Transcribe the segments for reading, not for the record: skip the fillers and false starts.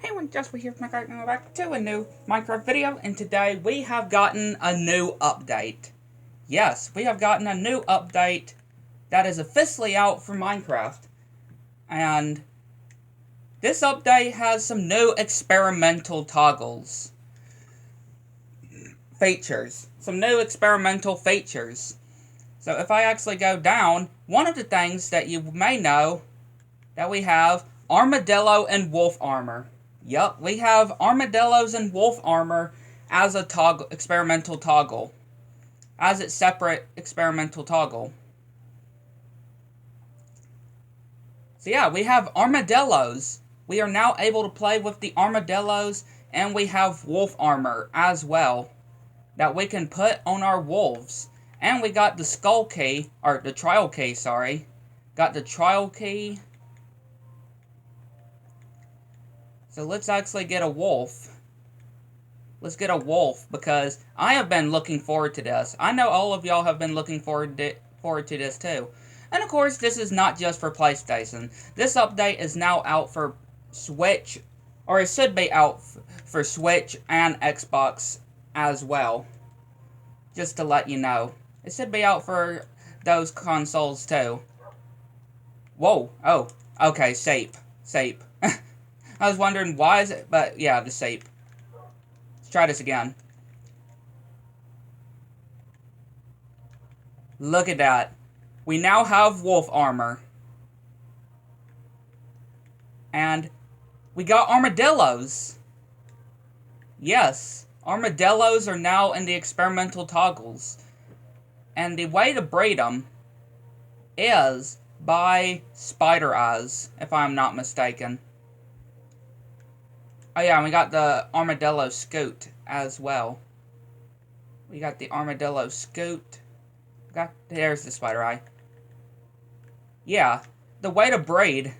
Hey everyone, Jasper here from Minecraft, and we're back to a new Minecraft video, and today we have gotten a new update. Yes, we have gotten a new update that is officially out for Minecraft. And this update has some new experimental toggles. Some new experimental features. So if I actually go down, one of the things that you may know that we have armadillo and wolf armor. Yup, we have armadillos and wolf armor as a experimental toggle. As its separate experimental toggle. So yeah, we have armadillos. We are now able to play with the armadillos, and we have wolf armor as well that we can put on our wolves. And we got the skull key, or the trial key, sorry. Got the trial key. So let's actually get a wolf. Let's get a wolf, because I have been looking forward to this. I know all of y'all have been looking forward to this too. And of course, this is not just for PlayStation. This update is now out for Switch, or it should be out for Switch and Xbox as well. Just to let you know. It should be out for those consoles too. Whoa, oh, okay, shape. I was wondering why is it, but yeah, the shape. Let's try this again. Look at that. We now have wolf armor. And we got armadillos. Yes, armadillos are now in the experimental toggles. And the way to breed them is by spider eyes, if I'm not mistaken. Oh yeah, and we got the armadillo scoot as well. We got the armadillo scoot. There's the spider eye. Yeah, the way to breed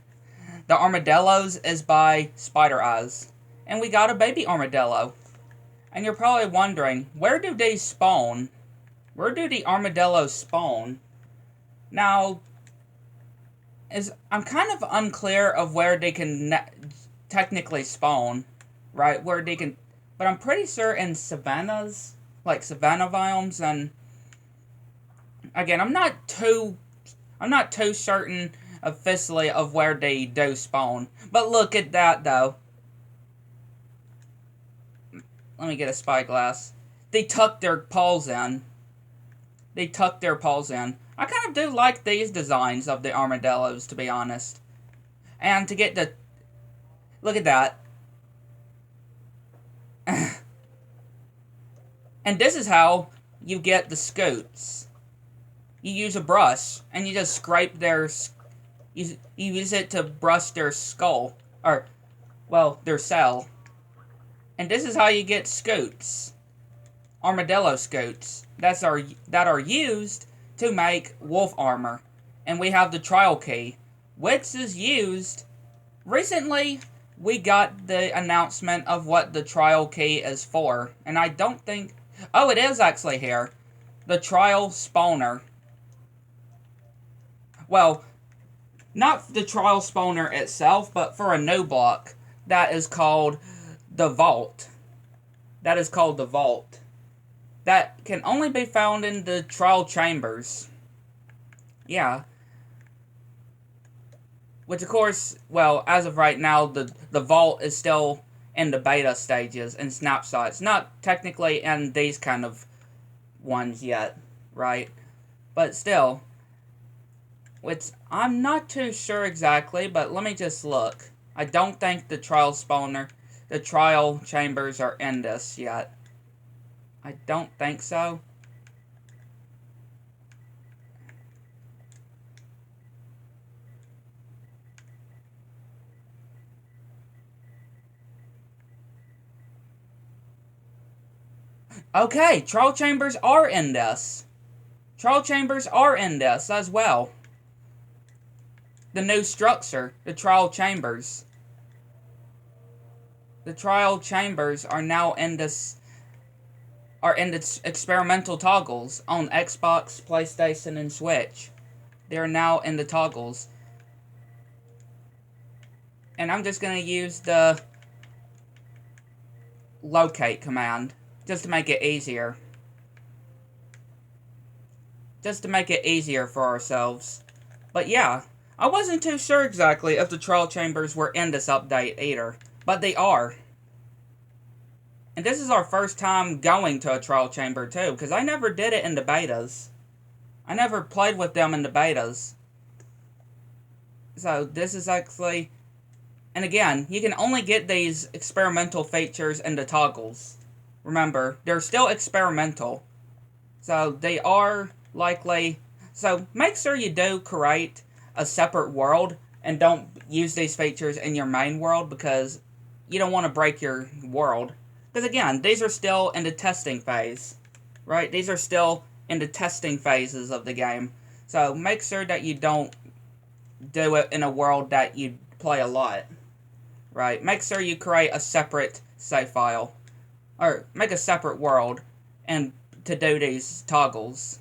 the armadillos is by spider eyes. And we got a baby armadillo. And you're probably wondering, where do they spawn? Where do the armadillos spawn? Now, I'm kind of unclear of where they can technically spawn, right? Where they can, but I'm pretty sure in savannas, like savanna biomes, and again, I'm not too certain officially of where they do spawn. But look at that though. Let me get a spyglass. They tuck their paws in. I kind of do like these designs of the armadillos, to be honest. And to get the... Look at that. And this is how you get the scoots. You use a brush, and you just scrape their... You use it to brush their skull. Or, well, their cell. And this is how you get scoots. Armadillo scoots. That are used to make wolf armor. And we have the trial key, which is used... Recently, we got the announcement of what the trial key is for. And I don't think... Oh, it is actually here. The trial spawner. Well, not the trial spawner itself, but for a new block that is called the vault. That can only be found in the trial chambers. Yeah. Which, of course, well, as of right now, the vault is still in the beta stages and snapshots. Not technically in these kind of ones yet, right? But still, which I'm not too sure exactly, but let me just look. I don't think the trial chambers are in this yet. I don't think so. Okay, trial chambers are in this. As well. The new structure, the trial chambers. The trial chambers are now in this... are in its experimental toggles on Xbox, PlayStation, and Switch. They are now in the toggles. And I'm just going to use the locate command, just to make it easier. Just to make it easier for ourselves. But yeah, I wasn't too sure exactly if the trial chambers were in this update either, but they are. And this is our first time going to a trial chamber too, because I never did it in the betas. I never played with them in the betas. So this is actually... And again, you can only get these experimental features in the toggles. Remember, they're still experimental. So they are likely... So make sure you do create a separate world and don't use these features in your main world, because you don't want to break your world. Because again, these are still in the testing phase. Right? These are still in the testing phases of the game. So make sure that you don't do it in a world that you play a lot. Right? Make sure you create a separate save file. Or make a separate world and to do these toggles.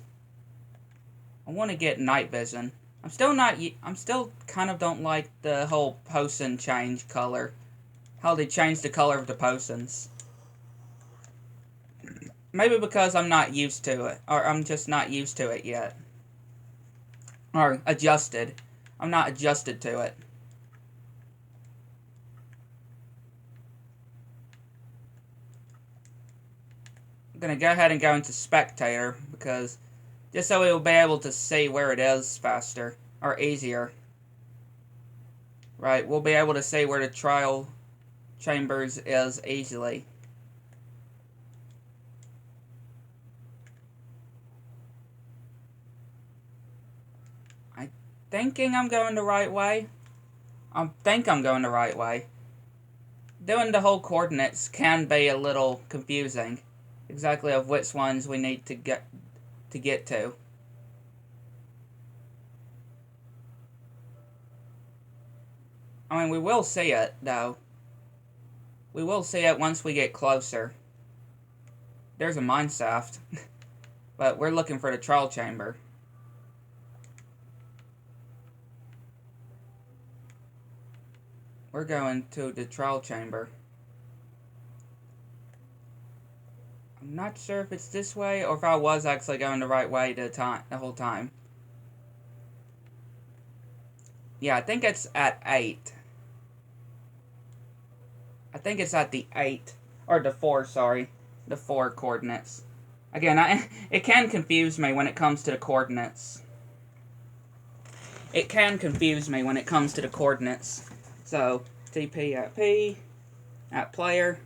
I want to get night vision. I'm still kind of don't like the whole potion change color. How they changed the color of the potions. Maybe because I'm not used to it. Or I'm just not used to it yet. Or adjusted. I'm not adjusted to it. I'm going to go ahead and go into spectator, because just so we will be able to see where it is faster, or easier. Right, we'll be able to see where the trial chambers is easily. I'm thinking I'm going the right way. I think I'm going the right way. Doing the whole coordinates can be a little confusing. Exactly of which ones we need to get to. I mean, we will see it, though. We will see it once we get closer. There's a mine shaft. But we're looking for the trial chamber. We're going to the trial chamber. I'm not sure if it's this way, or if I was actually going the right way the whole time. Yeah, I think it's at 8. I think it's at the 8, or the 4, sorry. The 4 coordinates. Again, it can confuse me when it comes to the coordinates. It can confuse me when it comes to the coordinates. So, TP at P, at player.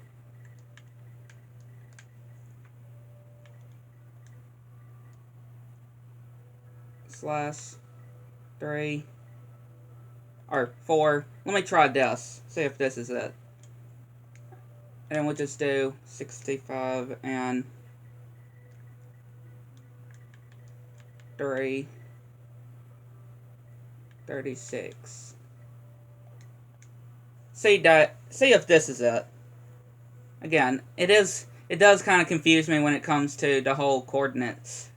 /3 or 4. Let me try this. See if this is it. And then we'll just do 65 and 3 36. See if this is it. Again, it does kind of confuse me when it comes to the whole coordinates.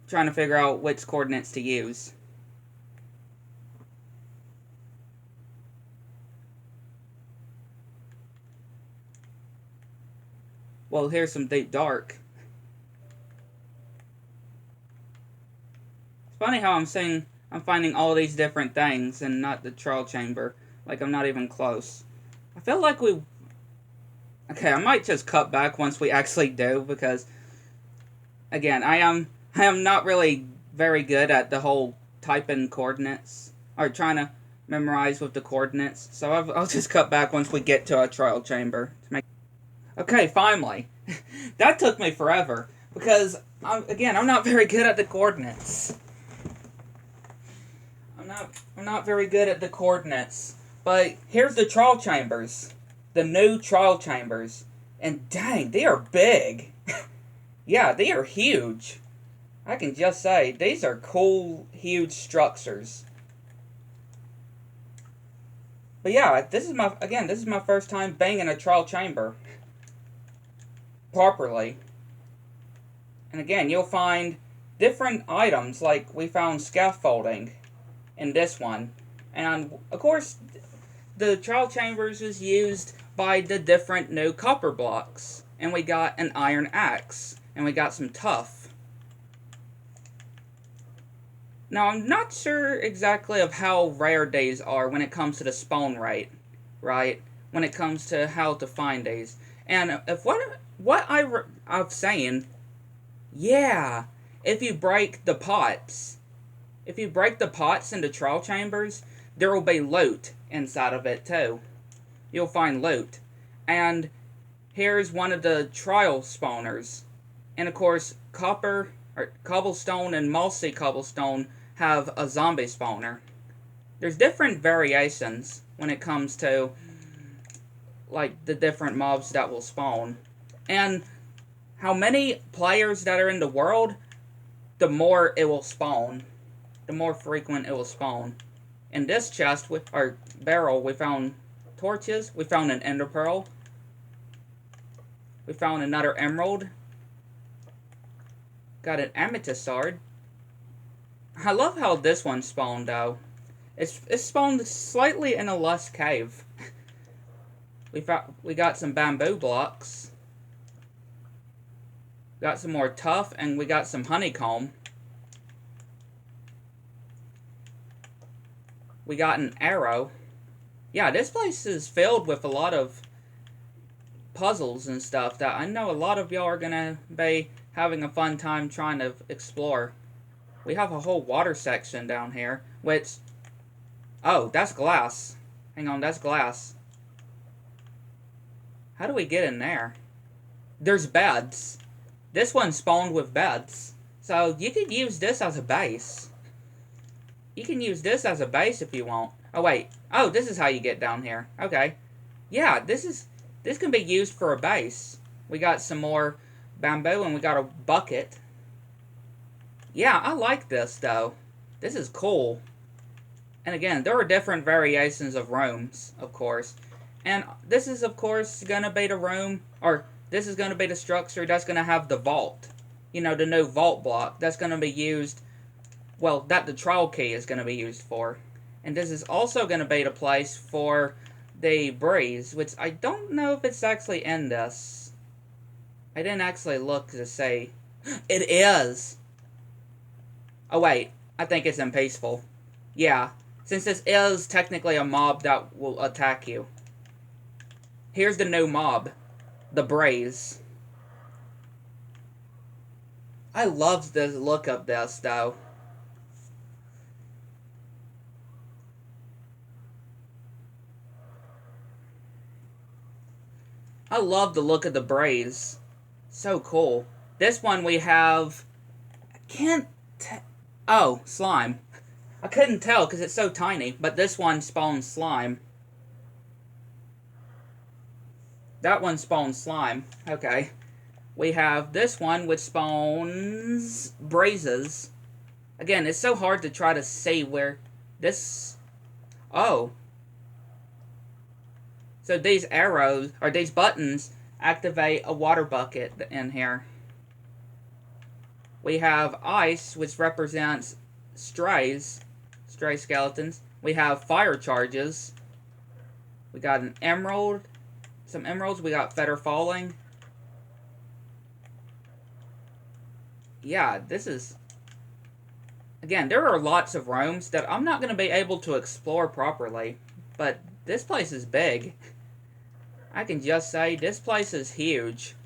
Trying to figure out which coordinates to use. Well, here's some deep dark. It's funny how I'm finding all these different things and not the trial chamber. Like I'm not even close. I feel like okay, I might just cut back once we actually do, because again, I am not really very good at the whole typing coordinates, or trying to memorize with the coordinates, so I'll just cut back once we get to a trial chamber. Okay, finally. That took me forever, because, I'm not very good at the coordinates. I'm not very good at the coordinates, but here's the trial chambers. The new trial chambers. And dang, they are big. Yeah, they are huge. I can just say, these are cool, huge structures. But yeah, this is my first time being in a trial chamber. Properly. And again, you'll find different items, like we found scaffolding in this one. And, of course, the trial chambers is used by the different new copper blocks. and we got an iron axe, and we got some tough. Now, I'm not sure exactly of how rare days are when it comes to the spawn rate, right? When it comes to how to find days. And if I'm saying, yeah, if you break the pots into trial chambers, there will be loot inside of it too. You'll find loot. And here's one of the trial spawners. And of course, cobblestone and mossy cobblestone have a zombie spawner. There's different variations when it comes to like the different mobs that will spawn. And how many players that are in the world, the more it will spawn. The more frequent it will spawn. In this chest, or barrel, we found torches, we found an ender pearl, we found another emerald, got an amethyst sword. I love how this one spawned though. It's spawned slightly in a lush cave. We got some bamboo blocks, got some more tuff, and we got some honeycomb. We got an arrow. Yeah, this place is filled with a lot of puzzles and stuff that I know a lot of y'all are gonna be having a fun time trying to explore. We have a whole water section down here, which... Oh, that's glass. Hang on, that's glass. How do we get in there? There's beds. This one spawned with beds. So you could use this as a base. You can use this as a base if you want. Oh, wait. Oh, this is how you get down here. Okay. Yeah, this can be used for a base. We got some more bamboo and we got a bucket. Yeah, I like this, though. This is cool. And again, there are different variations of rooms, of course. And this is, of course, going to be the room, or this is going to be the structure that's going to have the vault. You know, the new vault block that's going to be used, well, that the trial key is going to be used for. And this is also going to be the place for the breeze, which I don't know if it's actually in this. I didn't actually look to say. It is! Oh, wait. I think it's in peaceful. Yeah. Since this is technically a mob that will attack you. Here's the new mob. The Braze. I love the look of this, though. I love the look of the Braze. So cool. This one we have... I can't... Oh, slime. I couldn't tell because it's so tiny, but this one spawns slime. That one spawns slime. Okay. We have this one which spawns brazes. Again, it's so hard to try to see where this... Oh. So these arrows, or these buttons, activate a water bucket in here. We have ice, which represents stray skeletons. We have fire charges. We got an emerald, some emeralds. We got feather falling. Yeah, this is... Again, there are lots of rooms that I'm not going to be able to explore properly. But this place is big. I can just say, this place is huge.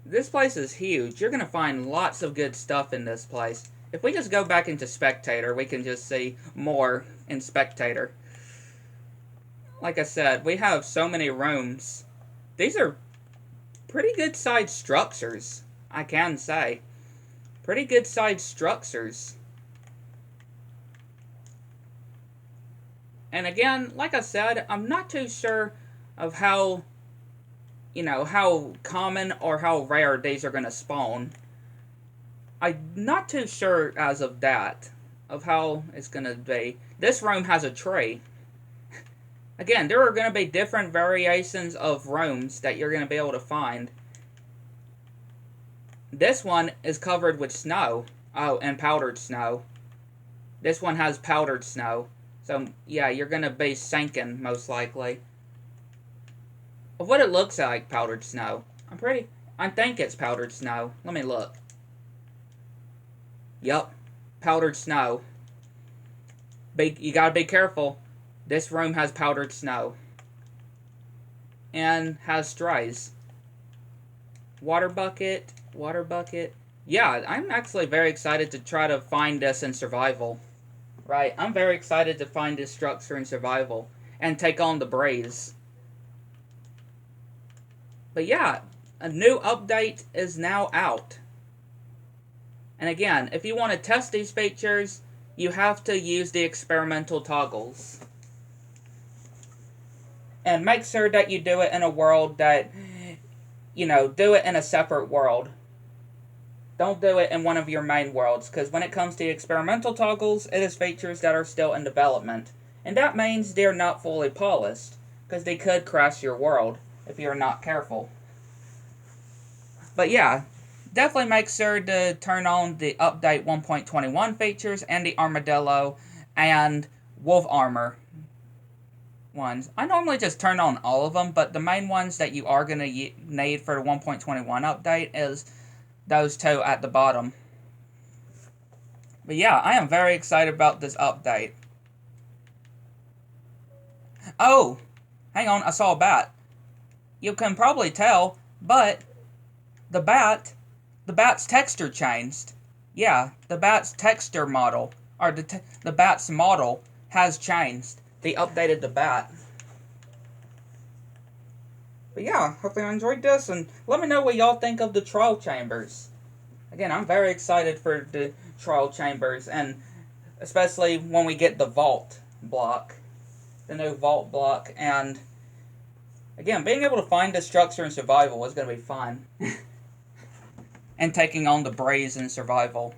This place is huge. You're going to find lots of good stuff in this place. If we just go back into Spectator, we can just see more in Spectator. Like I said, we have so many rooms. These are pretty good sized structures, I can say. Pretty good sized structures. And again, like I said, I'm not too sure of how, you know, how common or how rare these are going to spawn. I'm not too sure as of that, of how it's going to be. This room has a tree. Again, there are going to be different variations of rooms that you're going to be able to find. This one is covered with snow. Oh, and powdered snow. This one has powdered snow. So, yeah, you're going to be sinking, most likely. of what it looks like powdered snow. I think it's powdered snow. Let me look. Yep, powdered snow. You gotta be careful. This room has powdered snow. And has strays. Water bucket. Yeah, I'm actually very excited to try to find this in survival. Right, I'm very excited to find this structure in survival. And take on the Braze. But yeah, a new update is now out. And again, if you want to test these features, you have to use the experimental toggles. And make sure that you do it in a world that, do it in a separate world. Don't do it in one of your main worlds, because when it comes to the experimental toggles, it is features that are still in development. And that means they're not fully polished, because they could crash your world if you're not careful. But yeah, definitely make sure to turn on the update 1.21 features and the armadillo and wolf armor ones. I normally just turn on all of them, but the main ones that you are going to need for the 1.21 update is those two at the bottom. But yeah, I am very excited about this update. Oh, hang on, I saw a bat. You can probably tell, but the bat's texture changed. Yeah, the bat's texture model, or the bat's model has changed. They updated the bat. But yeah, hopefully you enjoyed this, and let me know what y'all think of the trial chambers. Again, I'm very excited for the trial chambers, and especially when we get the vault block. The new vault block, and again, being able to find the structure in survival is going to be fun. And taking on the Braze in survival.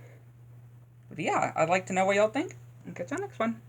But yeah, I'd like to know what y'all think, and catch you on the next one.